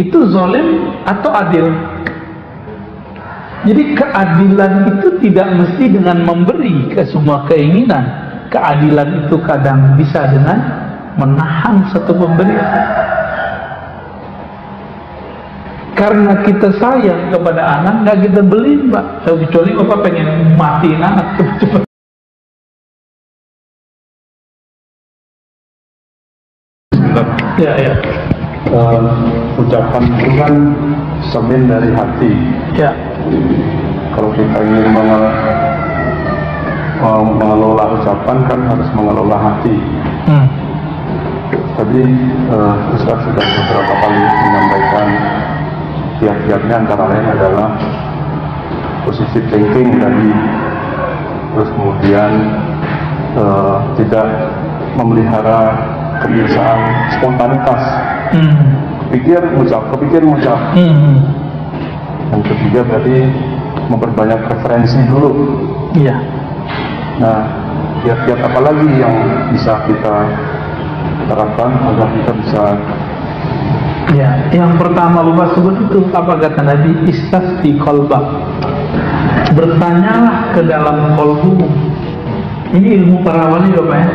itu zalim atau adil? Jadi keadilan itu tidak mesti dengan memberi ke semua keinginan. Keadilan itu kadang bisa dengan menahan satu pemberian. Karena kita sayang kepada anak, nggak kita beli, Mbak. Kecuali Bapak pengen matiin anak cepat-cepat. Ya. Ucapan itu kan cermin dari hati. Ya. Kalau kita ingin mengelola ucapan kan harus mengelola hati. Tadi Ustaz sudah beberapa kali menyampaikan kiat-kiatnya, antara lain adalah positive thinking tadi, terus kemudian tidak memelihara kebiasaan spontanitas, kepikir ngucap. Yang ketiga berarti memperbanyak referensi dulu. Iya. Nah, kiat-kiat apa lagi yang bisa kita terapkan agar kita bisa? Ya, yang pertama lupa sebut itu apa kata Nabi, istasqi qalbak, bertanyalah ke dalam kolbu. Ini ilmu para wali Bapak ya.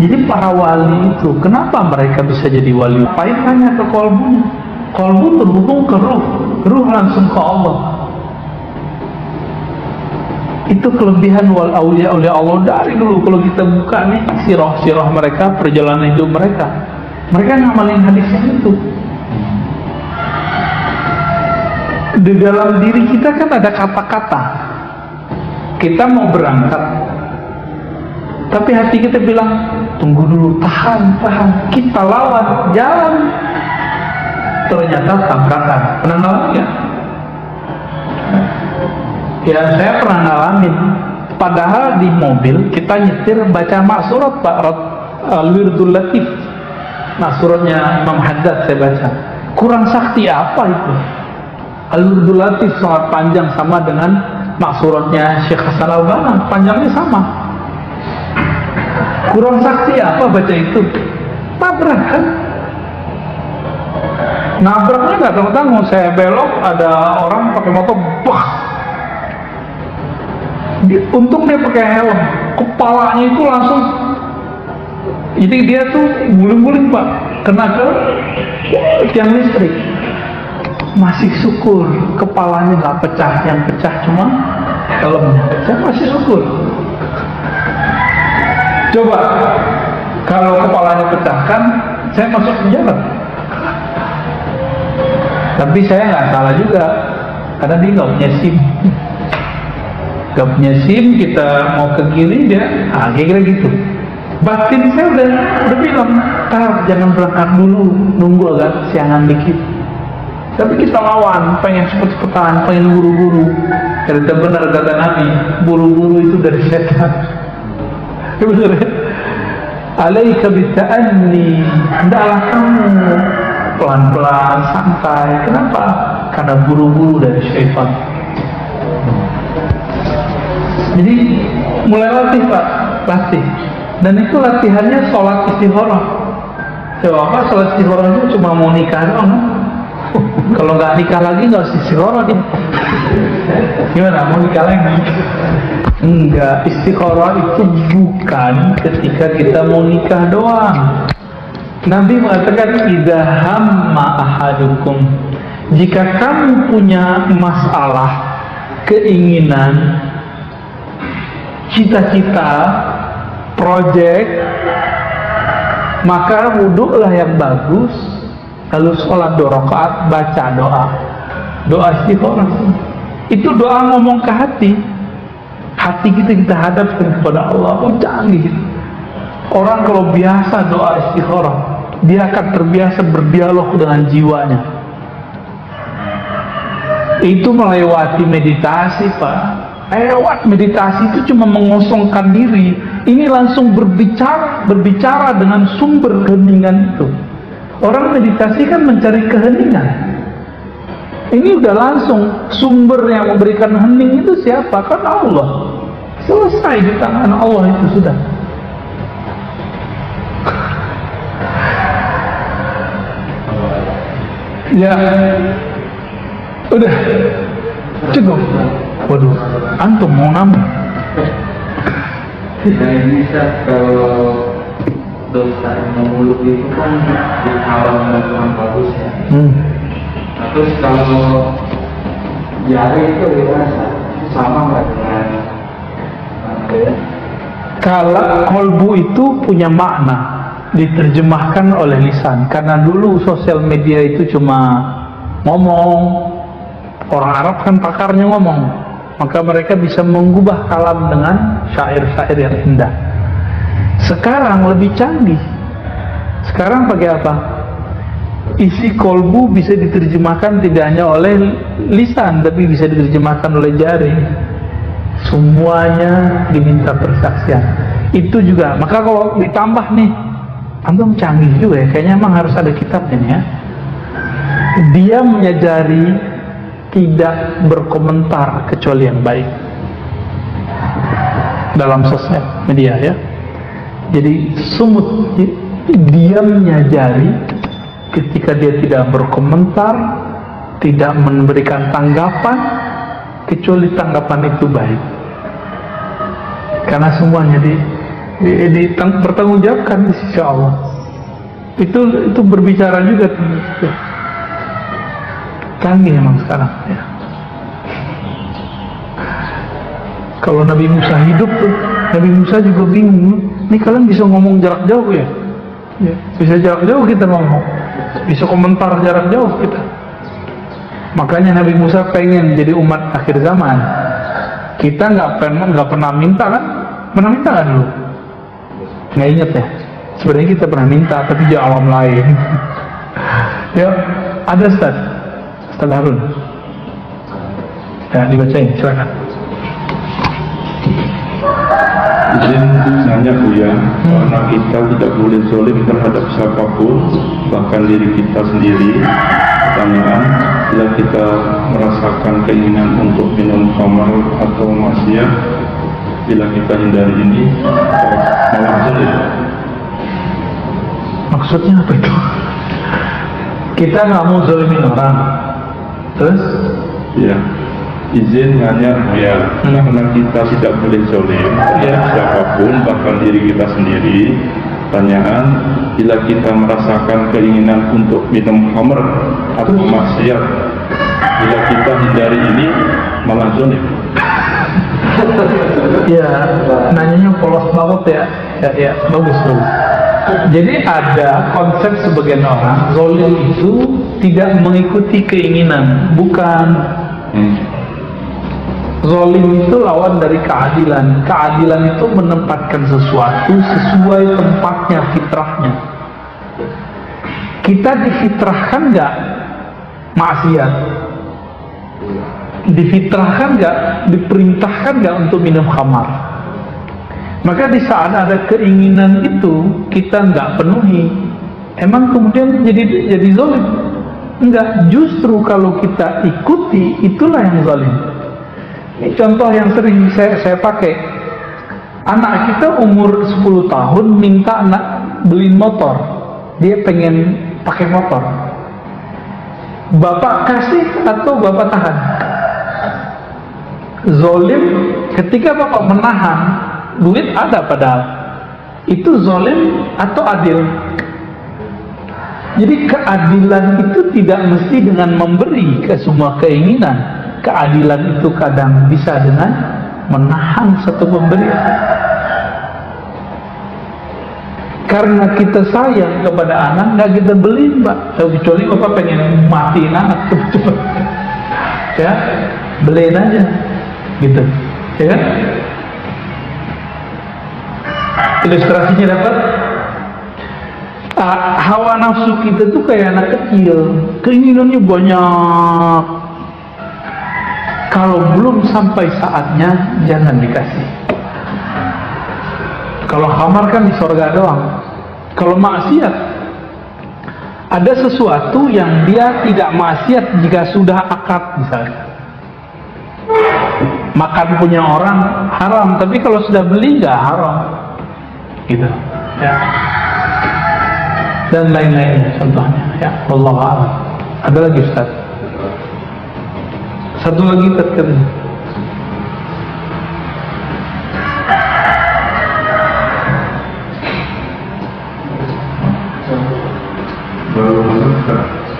Jadi para wali itu kenapa mereka bisa jadi wali? Ngapain tanya ke kolbunya? Kolbu terhubung ke ruh, ruh langsung ke Allah. Itu kelebihan wal aulia Allah dari dulu. Kalau kita buka nih sirah mereka, perjalanan hidup mereka ngamalin hadis yang itu. Di dalam diri kita kan ada kata-kata. Kita mau berangkat, tapi hati kita bilang tunggu dulu, tahan. Kita lawan, jalan. Ternyata tabrakan. Pernah ngalamin ya? Ya, saya pernah ngalamin. Padahal di mobil kita nyetir baca maksurat Pak, Al-Wirdul Latif. Maksuratnya Imam Haddad saya baca. Kurang sakti apa itu? Al-Wirdul Latif sangat panjang, sama dengan maksuratnya Syekh Hasan Al-Banna, panjangnya sama. Kurang sakti apa baca itu? Tabrakan. Nabraknya nggak tanggung-tanggung, saya belok ada orang pakai motor, untung dia pakai helm, kepalanya itu langsung, jadi dia tuh guling-guling Pak, kena ke tiang listrik. Masih syukur kepalanya nggak pecah, yang pecah cuma helmnya. Saya masih syukur. Coba kalau kepalanya pecahkan, saya masuk penjara. Tapi saya nggak salah juga, karena dia nggak punya SIM. Nggak punya SIM, kita mau ke kiri dia, kira-kira gitu. Batin saya udah bilang, jangan berangkat dulu, nunggu agak siangan dikit. Tapi kita lawan, pengen cepet-cepetan, pengen buru-buru. Karena benar kata Nabi, buru-buru itu dari setan. Benar ya? Alaika bita'anni, hendaklah kamu pelan-pelan, santai. Kenapa? Karena buru-buru dari syaitan. Jadi mulai latih Pak, latih. Dan itu latihannya sholat istikharah. Coba apa? Sholat istikharah itu cuma mau nikah doang. Kalau nggak nikah lagi nggak usah istikharah dia. Gimana? Mau nikah lagi? Enggak, istikharah itu bukan ketika kita mau nikah doang. Nabi mengatakan, idza hamma ahadukum, jika kamu punya masalah, keinginan, cita-cita, project, maka wudhulah yang bagus, lalu sholat 2 rakaat, baca doa istikharah. Itu doa ngomong ke hati kita hadapkan kepada Allah. Canggih gitu. Orang kalau biasa doa istikharah, dia akan terbiasa berdialog dengan jiwanya. Itu melewati meditasi Pak. Lewat meditasi itu cuma mengosongkan diri. Ini langsung berbicara dengan sumber keheningan itu. Orang meditasi kan mencari keheningan. Ini udah langsung sumber yang memberikan hening itu siapa? Kan Allah. Selesai di tangan Allah itu sudah. Ya, udah cukup. Waduh, antum mau nambah? Nah ini kalau dosa yang mulut itu kan dihalang dengan bagus ya. Nah, terus kalau jari itu gimana? Sama nggak dengan Kalau kolbu itu punya makna, diterjemahkan oleh lisan. Karena dulu sosial media itu cuma ngomong, orang Arab kan pakarnya ngomong, maka mereka bisa mengubah kalam dengan syair-syair yang indah. Sekarang lebih canggih. Sekarang pakai apa? Isi kolbu bisa diterjemahkan tidak hanya oleh lisan, tapi bisa diterjemahkan oleh jari. Semuanya diminta persaksian. Itu juga. Maka kalau ditambah nih, antum canggih juga ya. Kayaknya emang harus ada kitabnya nih ya. Dia menyadari tidak berkomentar kecuali yang baik dalam sosial media ya. Jadi sumut, dia menyadari ketika dia tidak berkomentar, tidak memberikan tanggapan kecuali tanggapan itu baik. Karena semuanya bertanggungjawabkan di sisi Allah. Itu berbicara juga. Canggih memang sekarang ya. Kalau Nabi Musa hidup tuh, Nabi Musa juga bingung. Ini kalian bisa ngomong jarak jauh ya? Ya, bisa jarak jauh kita ngomong, bisa komentar jarak jauh kita. Makanya Nabi Musa pengen jadi umat akhir zaman. Kita nggak pernah minta kan? Pernah minta kan dulu? Nggak inget ya? Sebenarnya kita pernah minta, tapi di alam lain. Ya, ada Ustaz Harun. Ya, dibacain, silakan. Izin nanya Buya, karena kita tidak boleh zalim terhadap siapapun, bahkan diri kita sendiri. Pertanyaan, bila kita merasakan keinginan untuk minum khamar atau maksiat, bila kita hindari ini, malah zalim. Maksudnya apa itu? Kita nggak mau zalimin orang, terus? Ya, izin nanya ya, karena kita tidak boleh zalim terhadap siapapun, bahkan diri kita sendiri. Pertanyaan, bila kita merasakan keinginan untuk minum khamr atau maksiat, bila kita hindari ini, malah zalim. Ya, nanyanya polos banget ya. Ya, bagus. Jadi ada konsep sebagian orang, zalim itu tidak mengikuti keinginan, bukan. Zalim itu lawan dari keadilan. Keadilan itu menempatkan sesuatu sesuai tempatnya, fitrahnya. Kita difitrahkan nggak maksiat? Difitrahkan nggak? Diperintahkan nggak untuk minum khamar? Maka di saat ada keinginan itu kita nggak penuhi, emang kemudian jadi zalim? Enggak, justru kalau kita ikuti itulah yang zalim. Ini contoh yang sering saya pakai. Anak kita umur 10 tahun minta anak beliin motor. Dia pengen pakai motor. Bapak kasih atau bapak tahan? Zalim ketika bapak menahan, duit ada padahal. Itu zalim atau adil? Jadi keadilan itu tidak mesti dengan memberi ke semua keinginan. Keadilan itu kadang bisa dengan menahan satu pemberian. Karena kita sayang kepada anak, nggak kita beli, Mbak. Kecuali bapak pengen matiin anak cepet-cepet, ya beliin aja, gitu, ya kan? Ilustrasinya dapat. Hawa nafsu kita tuh kayak anak kecil, keinginannya banyak. Kalau belum sampai saatnya, jangan dikasih. Kalau khamar kan di sorga doang. Kalau maksiat, ada sesuatu yang dia tidak maksiat jika sudah akad, misalnya makan punya orang haram, tapi kalau sudah beli nggak haram, gitu ya. Dan lain-lainnya contohnya ya. Wallahu a'lam. Ada lagi Ustaz? Satu lagi terkait.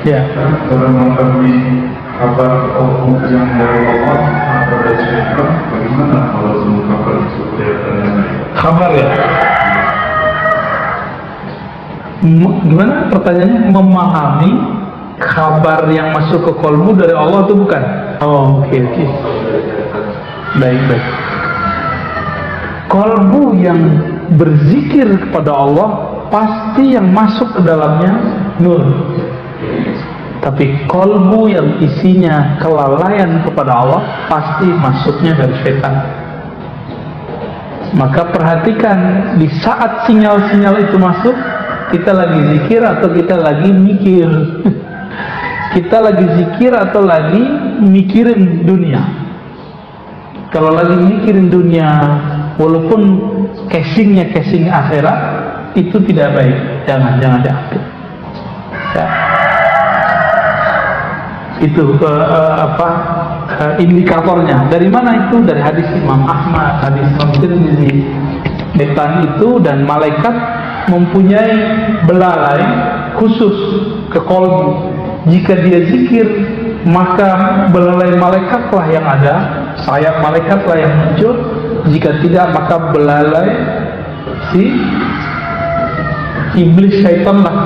Ya. Kalau mengetahui kabar yang dari Allah atau dari syaitan, bagaimana kalau semua kabar itu kelihatannya baik? Kabar ya. Gimana pertanyaannya? Memahami kabar yang masuk ke kolbu dari Allah itu bukan? Oh, oke. Baik. Kolbu yang berzikir kepada Allah pasti yang masuk ke dalamnya nur. Tapi kolbu yang isinya kelalaian kepada Allah pasti masuknya dari setan. Maka perhatikan di saat sinyal-sinyal itu masuk, kita lagi zikir atau kita lagi mikir. Kita lagi zikir atau lagi mikirin dunia. Kalau lagi mikirin dunia, walaupun casingnya casing akhirat, itu tidak baik. Jangan diambil. Ya. Itu indikatornya. Dari mana itu? Dari hadis Imam Ahmad, hadis Imam Tirmizi. Setan itu dan malaikat mempunyai belalai khusus ke kolbu. Jika dia zikir, maka belalai malaikatlah yang ada, sayap malaikatlah yang muncul. Jika tidak, maka belalai si iblis syaitan lah.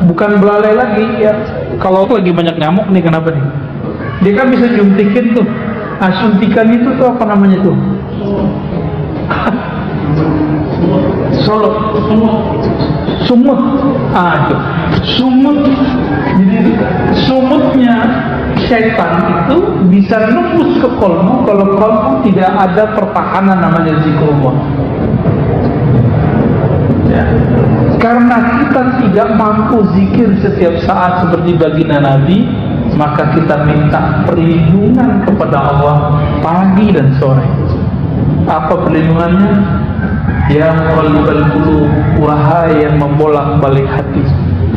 Bukan belalai lagi ya. Kalau lagi banyak nyamuk nih, kenapa nih? Dia kan bisa suntikin tuh. Suntikan itu tuh apa namanya tuh? Sumut. Itu sumut. Jadi sumutnya syaitan itu bisa nembus ke kolbu kalau kolbu tidak ada pertahanan namanya zikrullah. Ya. Karena kita tidak mampu zikir setiap saat seperti baginda Nabi, maka kita minta perlindungan kepada Allah pagi dan sore. Apa perlindungannya? Ya muqallibal qulub, wahai yang membolak-balik hati,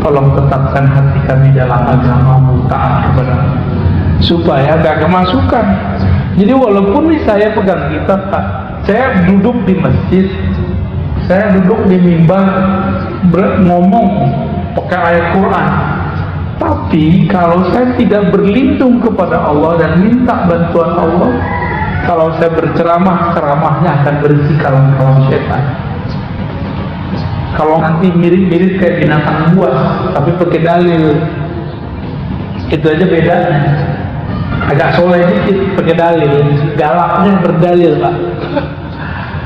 tolong tetapkan hati kami dalam agama-Mu, taat kepada-Mu, supaya gak kemasukan. Jadi walaupun nih saya pegang kitab, Pak, saya duduk di masjid, saya duduk di mimbar ngomong pakai ayat Quran, tapi kalau saya tidak berlindung kepada Allah dan minta bantuan Allah, kalau saya berceramah, ceramahnya akan berisi kalam-kalam setan. Kalau nanti mirip-mirip kayak binatang buas, tapi pakai dalil, itu aja bedanya. Agak soleh dikit pakai dalil, galaknya berdalil, Pak.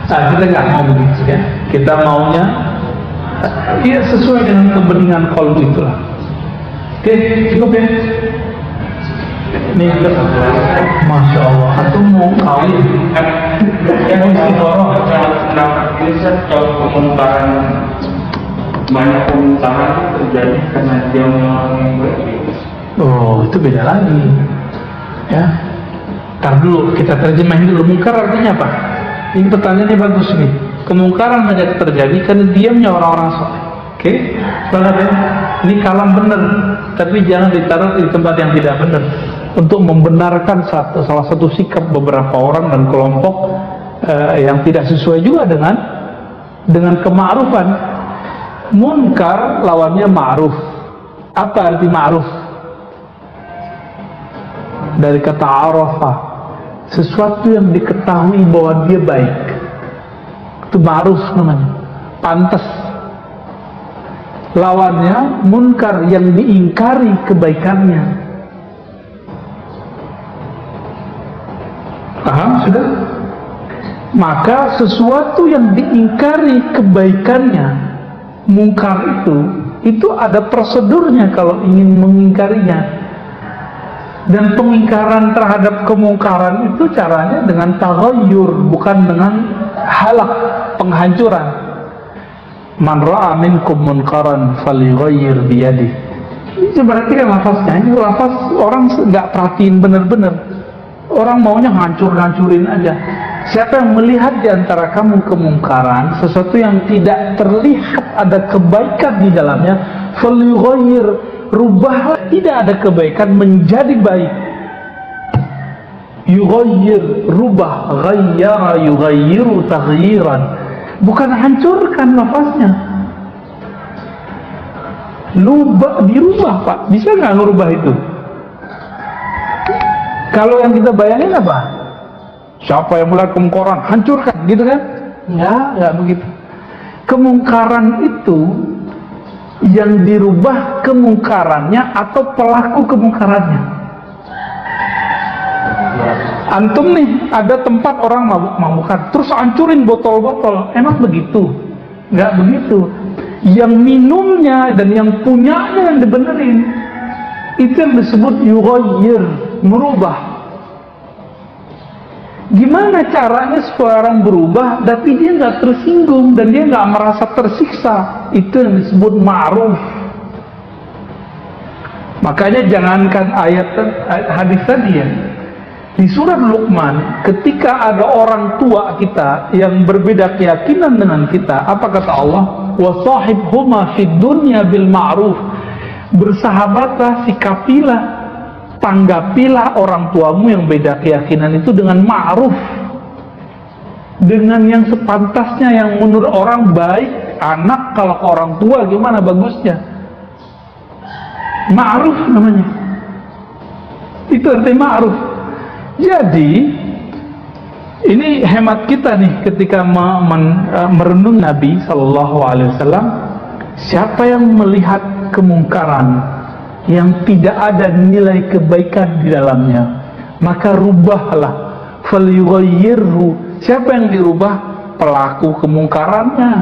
Nah, kita nggak mau begitu ya. Kita maunya ya sesuai dengan kebeningan kolbu itulah. Oke, cukup ya. Nih, Masya Allah, atau mau kawin? Mau istiqoroh? Bisa kalau pemutaran, banyak pemutaran terjadi karena dia mengalami. Oh, itu beda lagi. Ya, tar dulu kita terjemahin dulu. Mungkar artinya apa? Ini pertanyaannya bagus nih. Kemungkaran hanya terjadi karena diamnya orang-orang soleh. Oke, banget ya. Ini kalam benar, tapi jangan ditaruh di tempat yang tidak benar. Untuk membenarkan salah satu sikap beberapa orang dan kelompok yang tidak sesuai juga dengan kema'rufan. Munkar lawannya ma'ruf. Apa arti ma'ruf? Dari kata arafah, sesuatu yang diketahui bahwa dia baik, itu ma'ruf namanya, pantas. Lawannya munkar, yang diingkari kebaikannya. Paham sudah? Maka sesuatu yang diingkari kebaikannya, munkar itu ada prosedurnya kalau ingin mengingkarinya. Dan pengingkaran terhadap kemungkaran itu caranya dengan taghayyur, bukan dengan halak, penghancuran. Man ra'a minkum munkaran falyughayyir biyadihi. Itu berarti kan lafaznya, ini lafaz orang nggak perhatiin benar-benar. Orang maunya hancur-hancurin aja. Siapa yang melihat di antara kamu kemungkaran, sesuatu yang tidak terlihat ada kebaikan di dalamnya, falyughayyir, rubahlah, tidak ada kebaikan menjadi baik. Yughayyir, rubah, ghayyara yughayyiru taghyiran, bukan hancurkan lafaznya. Dirubah, Pak. Bisa nggak ngerubah itu? Kalau yang kita bayangin apa? Siapa yang melihat kemungkaran, hancurkan, gitu kan? Nggak begitu. Kemungkaran itu yang dirubah kemungkarannya atau pelaku kemungkarannya. Antum nih, ada tempat orang mabuk-mabukan, terus hancurin botol-botol, emang begitu? Nggak begitu. Yang minumnya dan yang punyanya yang dibenerin, itu yang disebut yughayyir, merubah. Gimana caranya supaya orang berubah tapi dia nggak tersinggung dan dia nggak merasa tersiksa? Itu yang disebut ma'ruf. Makanya jangankan ayat hadis tadi ya, di surat Luqman, ketika ada orang tua kita yang berbeda keyakinan dengan kita, apa kata Allah? Wasahibhuma fid dunya bil ma'ruf. Bersahabatlah, sikapilah, tanggapilah orang tuamu yang beda keyakinan itu dengan ma'ruf, dengan yang sepantasnya, yang menurut orang baik. Anak kalau ke orang tua gimana bagusnya? Ma'ruf namanya. Itu artinya ma'ruf. Jadi ini hemat kita nih ketika merenung Nabi Sallallahu Alaihi Wasallam. Siapa yang melihat kemungkaran yang tidak ada nilai kebaikan di dalamnya, maka rubahlah. Falyughayyirhu. Siapa yang dirubah? Pelaku kemungkarannya.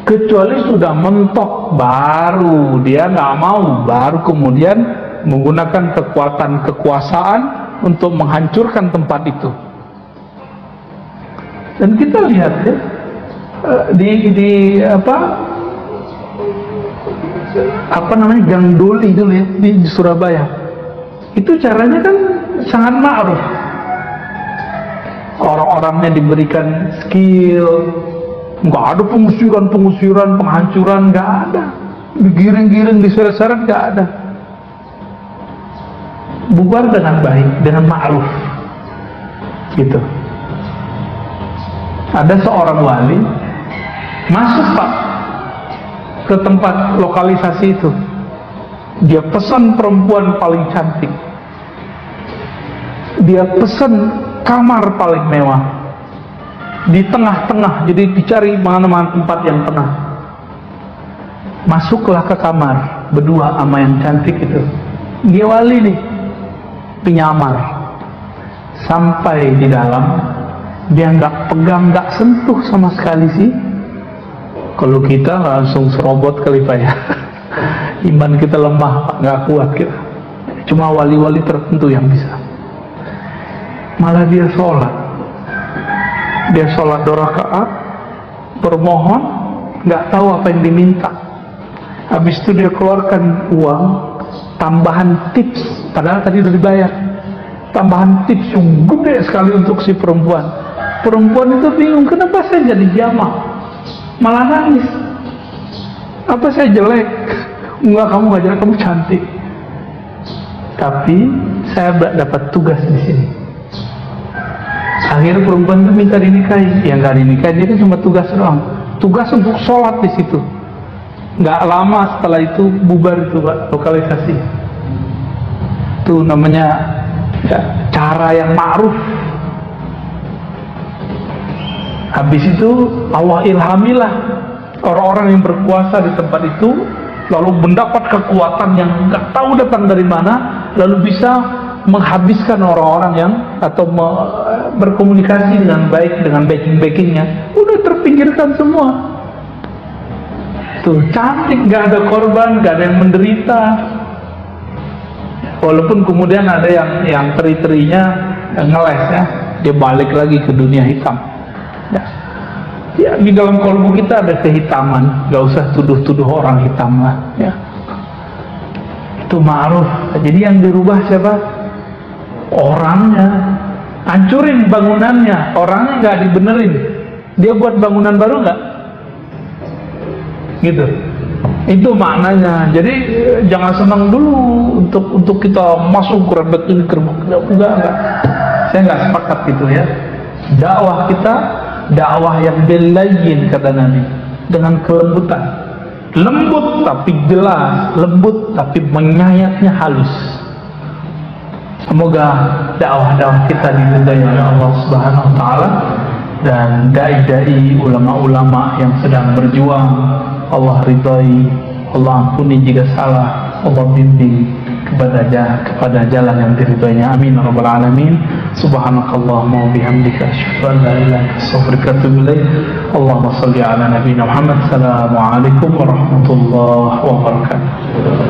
Kecuali sudah mentok, baru dia nggak mau, baru kemudian menggunakan kekuatan kekuasaan untuk menghancurkan tempat itu. Dan kita lihat ya, di apa namanya, Gang Doli dulu ya, di Surabaya. Itu caranya kan sangat ma'ruf. Orang-orangnya diberikan skill, nggak ada pengusiran, penghancuran, nggak ada. Digiring-giring, diseret-seret, nggak ada. Bubar dengan baik, dengan ma'ruf, gitu. Ada seorang wali masuk, Pak, ke tempat lokalisasi itu. Dia pesan perempuan paling cantik, dia pesan kamar paling mewah di tengah-tengah, jadi dicari mana-mana tempat yang tengah. Masuklah ke kamar berdua sama yang cantik itu. Dia wali nih, penyamar. Sampai di dalam, dia nggak pegang, nggak sentuh sama sekali sih. Kalau kita langsung serobot kali Pak ya. Iman kita lemah Pak, nggak kuat kita. Cuma wali-wali tertentu yang bisa. Malah dia sholat. Dia sholat 2 rakaat, bermohon, nggak tahu apa yang diminta. Habis itu dia keluarkan uang, tambahan tips, padahal tadi udah dibayar. Tambahan tips yang gede sekali untuk si perempuan. Perempuan itu bingung, kenapa saya jadi jamaah? Malah nangis. Apa saya jelek? Enggak, kamu nggak jelek, kamu cantik. Tapi saya dapat tugas di sini. Akhirnya perempuan itu minta dinikahi. Yang nggak dinikahi, dia kan cuma tugas doang. Tugas untuk sholat di situ. Nggak lama setelah itu bubar itu Pak, lokalisasi. Itu namanya ya, cara yang ma'ruf. Habis itu Allah ilhamilah orang-orang yang berkuasa di tempat itu, lalu mendapat kekuatan yang nggak tahu datang dari mana, lalu bisa menghabiskan orang-orang yang atau berkomunikasi dengan baik dengan backing-backingnya. Udah terpinggirkan semua. Tuh cantik, nggak ada korban, nggak ada yang menderita. Walaupun kemudian ada yang teri-terinya ngeles ya, dia balik lagi ke dunia hitam. Ya, di dalam kalbu kita ada kehitaman, nggak usah tuduh-tuduh orang hitam lah. Ya. Itu ma'ruf. Jadi yang dirubah siapa? Orangnya. Hancurin bangunannya, orangnya nggak dibenerin. Dia buat bangunan baru nggak? Gitu. Itu maknanya. Jadi jangan senang dulu untuk kita masuk ke rebet ini enggak. Saya nggak sepakat gitu ya. Dakwah kita dakwah yang bilayyin kata Nabi, dengan kelembutan. Lembut tapi jelas, lembut tapi menyayatnya halus. Semoga dakwah-dakwah kita diridhai oleh Allah Subhanahu wa taala, dan dai-dai ulama-ulama yang sedang berjuang Allah ridhai, Allah ampuni jika salah, Allah bimbing kepada jalan yang diridhoinya. Amin ya rabbal alamin. Subhanakallahumma wa bihamdika asyhadu an la ilaha illa anta astaghfiruka wa atubu ilaik. Allahumma shalli ala nabiyyina Muhammad. Assalamualaikum warahmatullahi wabarakatuh.